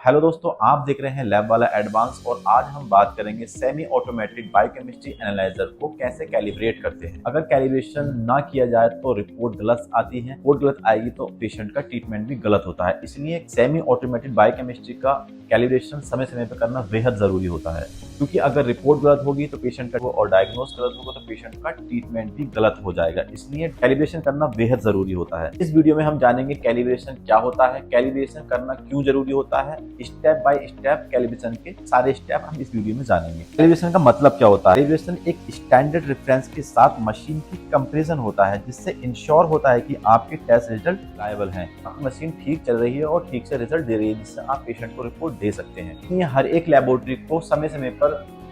Hello दोस्तों, आप देख रहे हैं लैब वाला एडवांस और आज हम बात करेंगे सेमी ऑटोमेटिक बायोकेमिस्ट्री एनालाइजर को कैसे कैलिब्रेट करते हैं। अगर कैलिब्रेशन ना किया जाए तो रिपोर्ट गलत आती है, रिपोर्ट गलत आएगी तो पेशेंट का ट्रीटमेंट भी गलत होता है। इसलिए सेमी ऑटोमेटिक बायोकेमिस्ट्री का कैलिब्रेशन समय समय पर करना बेहद जरूरी होता है, क्योंकि अगर रिपोर्ट गलत होगी तो पेशेंट का और डायग्नोस गलत होगा तो पेशेंट का ट्रीटमेंट भी गलत हो जाएगा। इसलिए कैलिब्रेशन करना बेहद जरूरी होता है। इस वीडियो में हम जानेंगे कैलिब्रेशन क्या होता है, कैलिब्रेशन करना क्यों जरूरी होता है, स्टेप बाय स्टेप कैलिब्रेशन के सारे स्टेप हम इस वीडियो में जानेंगे। कैलिब्रेशन का मतलब क्या होता है? कैलिब्रेशन एक स्टैंडर्ड रेफरेंस के साथ मशीन की कंपैरिजन होता है, जिससे इंश्योर होता है कि आपके टेस्ट रिजल्ट रिलायबल हैं, आपकी मशीन ठीक चल रही है और ठीक से रिजल्ट दे रही है, जिससे आप पेशेंट को रिपोर्ट दे सकते हैं। ये हर एक लेबोरेटरी को समय समय पर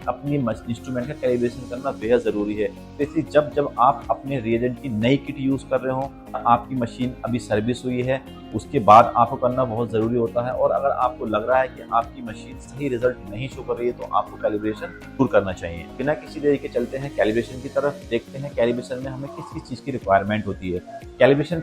अपनी इंस्ट्रूमेंट का कैलिब्रेशन करना बेहद जरूरी है। जैसे जब जब आप अपने रिएजेंट की नई किट यूज कर रहे हो, आपकी मशीन अभी सर्विस हुई है, उसके बाद आपको करना बहुत जरूरी होता है। और अगर आपको लग रहा है कि आपकी मशीन सही रिजल्ट नहीं शो कर रही है तो आपको कैलिब्रेशन जरूर करना चाहिए। बिना किसी देरी के चलते हैं कैलिब्रेशन की तरफ, देखते हैं कैलिब्रेशन में हमें किस किस चीज की रिक्वायरमेंट होती है। कैलिब्रेशन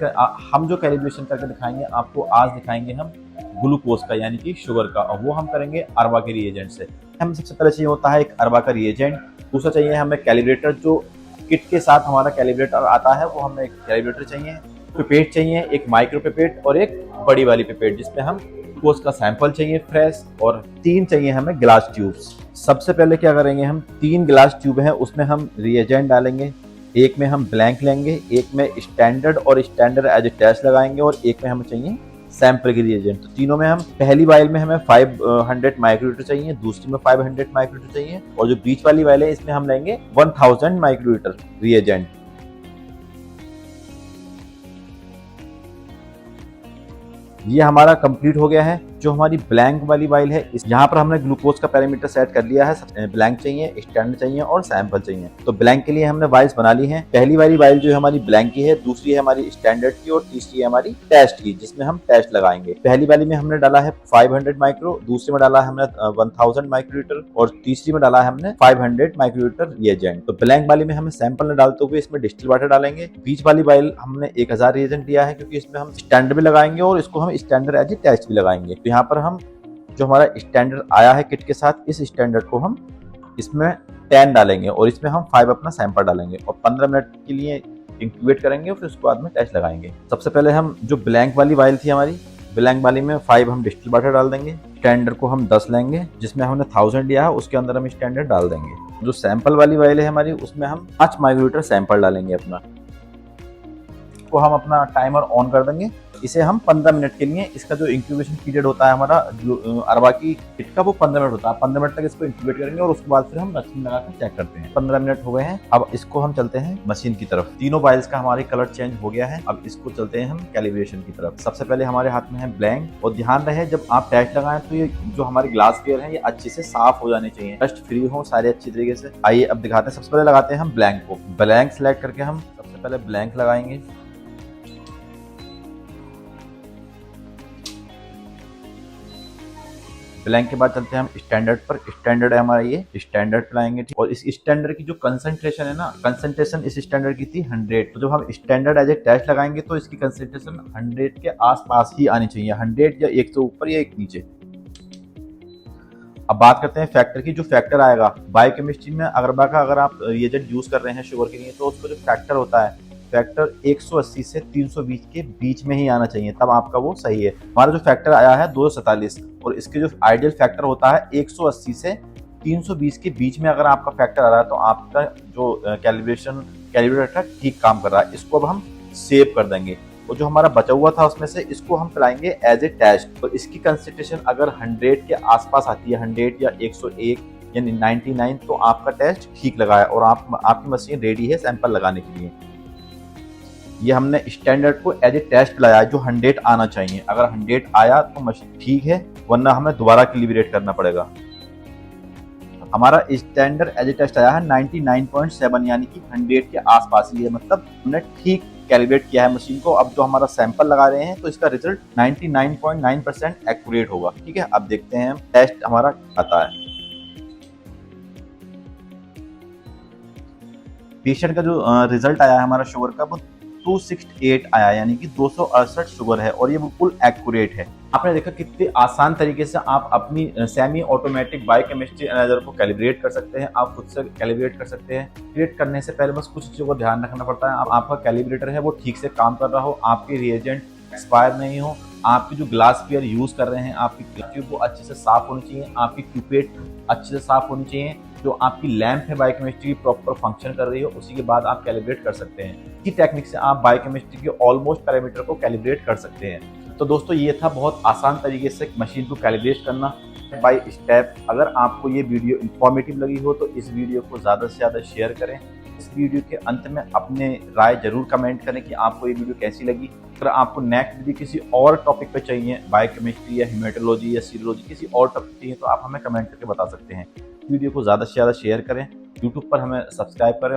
हम जो कैलिब्रेशन करके दिखाएंगे आपको, आज दिखाएंगे हम ग्लूकोज का यानी कि शुगर का, और वो हम करेंगे अरबा के रिएजेंट से। हमें सबसे पहले चाहिए होता है एक अरबा का रिएजेंट, दूसरा चाहिए हमें कैलिब्रेटर, जो किट के साथ हमारा कैलिब्रेटर आता है वो हमें कैलिब्रेटर चाहिए, पिपेट चाहिए, एक माइक्रो पिपेट और एक बड़ी वाली पिपेट जिसमें हम ग्लूकोज का सैंपल चाहिए फ्रेश, और 3 चाहिए हमें ग्लास ट्यूब्स। सबसे पहले क्या करेंगे, हम 3 ग्लास ट्यूब हैं उसमें हम रिएजेंट डालेंगे, एक में हम ब्लैंक लेंगे, एक में स्टैंडर्ड और स्टैंडर्ड एज ए टेस्ट लगाएंगे, और एक में हमें चाहिए सैंपल के रिएजेंट। तो तीनों में हम पहली वाइल में हमें 500 माइक्रोलीटर चाहिए, दूसरी में 500 माइक्रोलीटर चाहिए, और जो बीच वाली वाइल है इसमें हम लेंगे 1000 माइक्रोलीटर रिएजेंट। ये हमारा कंप्लीट हो गया है। जो हमारी ब्लैंक वाली वाइल है, यहाँ पर हमने ग्लूकोज का पैरामीटर सेट कर लिया है। ब्लैंक चाहिए, स्टैंडर्ड चाहिए और सैंपल चाहिए। तो ब्लैंक के लिए हमने वाइल्स बना ली हैं। पहली वाली वाइल जो है हमारी ब्लैंक की है, दूसरी है हमारी स्टैंडर्ड की, और तीसरी है हमारी टेस्ट की जिसमें हम टेस्ट लगाएंगे। पहली वाली में हमने डाला है 500 माइक्रो, दूसरी में डाला है हमने 1000 माइक्रोलीटर, और तीसरी में डाला है हमने 500 माइक्रोलीटर रिएजेंट। तो ब्लैंक वाली में हमें सैंपल न डालते हुए इसमें डिस्टिल वाटर डालेंगे। बीच वाली वाइल हमने 1000 रिएजेंट लिया है, क्योंकि इसमें हम स्टैंडर्ड भी लगाएंगे और इसको हम स्टैंडर्ड एज ए टेस्ट भी लगाएंगे। तो यहाँ पर हम जो हमारा स्टैंडर्ड आया है किट के साथ, इस स्टैंडर्ड को हम इसमें 10 डालेंगे और इसमें हम 5 अपना सैंपल डालेंगे और 15 मिनट के लिए इंक्यूबेट करेंगे और फिर उसके बाद में टेस्ट लगाएंगे। सबसे पहले हम जो ब्लैंक वाली वाइल थी हमारी, ब्लैंक वाली में 5 हम डिस्टिल वाटर डाल देंगे। स्टैंडर्ड को हम 10 लेंगे, जिसमें हमने 1000 लिया है उसके अंदर हम स्टैंडर्ड डाल देंगे। जो सैंपल वाली वाइल है हमारी, उसमें हम 5 माइक्रोलीटर सैंपल डालेंगे अपना। को हम अपना टाइमर ऑन कर देंगे। इसे हम 15 मिनट के लिए, इसका जो इंक्यूबेशन पीरियड होता है हमारा अरबा की किट का, वो 15 मिनट होता है। 15 मिनट तक इसको इंक्यूबेट करेंगे और उसके बाद फिर हम मशीन लगाकर चेक करते हैं। 15 मिनट हो गए हैं, अब इसको हम चलते हैं मशीन की तरफ। तीनों वाइल्स का हमारे कलर चेंज हो गया है। अब इसको चलते हैं हम कैलिब्रेशन की तरफ। सबसे पहले हमारे हाथ में है ब्लैंक, और ध्यान रहे जब आप टेस्ट लगाएं तो ये जो हमारे ग्लास वेयर है ये अच्छे से साफ हो जाने चाहिए, डस्ट फ्री हो सारे अच्छी तरीके से। आइए अब दिखाते हैं। सबसे पहले लगाते हैं हम ब्लैंक को। ब्लैंक सेलेक्ट करके हम सबसे पहले ब्लैंक लगाएंगे। ब्लैंक के बाद चलते हैं हम स्टैंडर्ड पर। स्टैंडर्ड है हमारा, ये स्टैंडर्ड लाएंगे, ठीक। और इस स्टैंडर्ड की जो कंसंट्रेशन है ना, कंसंट्रेशन इस स्टैंडर्ड की थी 100। तो जब हम स्टैंडर्ड एज ए टेस्ट लगाएंगे तो इसकी कंसंट्रेशन 100 के आसपास ही आनी चाहिए, 100 या 1 से ऊपर या 1 नीचे। अब बात करते हैं फैक्टर की। जो फैक्टर आएगा बायोकेमिस्ट्री में अरबा का, अगर आप रिएजेंट यूज कर रहे हैं शुगर के लिए, तो उसका जो फैक्टर होता है, फैक्टर 180 से 320 के बीच में ही आना चाहिए, तब आपका वो सही है। हमारा जो फैक्टर आया है 247, और इसके जो आइडियल फैक्टर होता है 180 से 320 के बीच में अगर आपका फैक्टर आ रहा है तो आपका जो कैलिब्रेटर ठीक काम कर रहा है। इसको अब हम सेव कर देंगे, और जो हमारा बचा हुआ था उसमें से इसको हम चलाएंगे एज ए टेस्ट। तो इसकी कंसंट्रेशन अगर 100 के आसपास आती है, 100 या 101 यानी 99, तो आपका टेस्ट ठीक लगा है और आपकी मशीन रेडी है सैंपल लगाने के लिए। ये हमने स्टैंडर्ड को एज ए टेस्ट लगाया है, जो 100 आना चाहिए। अगर 100 आया तो मशीन ठीक है, वरना हमें दोबारा कैलिब्रेट करना पड़ेगा। हमारा स्टैंडर्ड एज ए टेस्ट आया है 99.7, यानी कि 100 के आसपास ही है, मतलब हमने ठीक कैलिब्रेट किया है मशीन को। अब जो हमारा सैंपल लगा रहे हैं तो इसका रिजल्ट 99.9% एक्यूरेट होगा, ठीक है। अब देखते हैं टेस्ट हमारा आता है। पेशेंट का जो रिजल्ट आया है हमारा शुगर का, वो 268 आया, यानी कि 268 शुगर है, और ये बिल्कुल एक्यूरेट है। आपने देखा कितने आसान तरीके से आप अपनी सेमी ऑटोमेटिक बायोकेमिस्ट्री एनालाइजर को कैलिब्रेट कर सकते हैं। आप खुद से कैलिब्रेट कर सकते हैं। कैलिब्रेट करने से पहले बस कुछ चीज़ों को ध्यान रखना पड़ता है। आपका कैलिब्रेटर है वो ठीक से काम कर रहा हो, आपके रिएजेंट एक्सपायर नहीं हो, आपकी जो ग्लास पेयर यूज कर रहे हैं आपकी ट्यूब वो अच्छे से साफ होनी चाहिए, आपकी ट्यूबेट अच्छे से साफ होनी चाहिए, जो आपकी लैंप है बायोकेमिस्ट्री की प्रॉपर फंक्शन कर रही हो, उसी के बाद आप कैलिब्रेट कर सकते हैं। इसी टेक्निक से आप बायोकेमिस्ट्री के ऑलमोस्ट पैरामीटर को कैलिब्रेट कर सकते हैं। तो दोस्तों ये था बहुत आसान तरीके से मशीन को कैलिब्रेट करना बाय स्टेप। अगर आपको ये वीडियो इंफॉर्मेटिव लगी हो तो इस वीडियो को ज़्यादा से ज़्यादा शेयर करें। इस वीडियो के अंत में अपने राय जरूर कमेंट करें कि आपको ये वीडियो कैसी लगी। अगर आपको नेक्स्ट वीडियो किसी और टॉपिक पे चाहिए, बायोकेमिस्ट्री या हेमेटोलॉजी या सीरोलॉजी किसी और टॉपिक चाहिए, तो आप हमें कमेंट करके बता सकते हैं। वीडियो को ज़्यादा से ज़्यादा शेयर करें, यूट्यूब पर हमें सब्सक्राइब करें।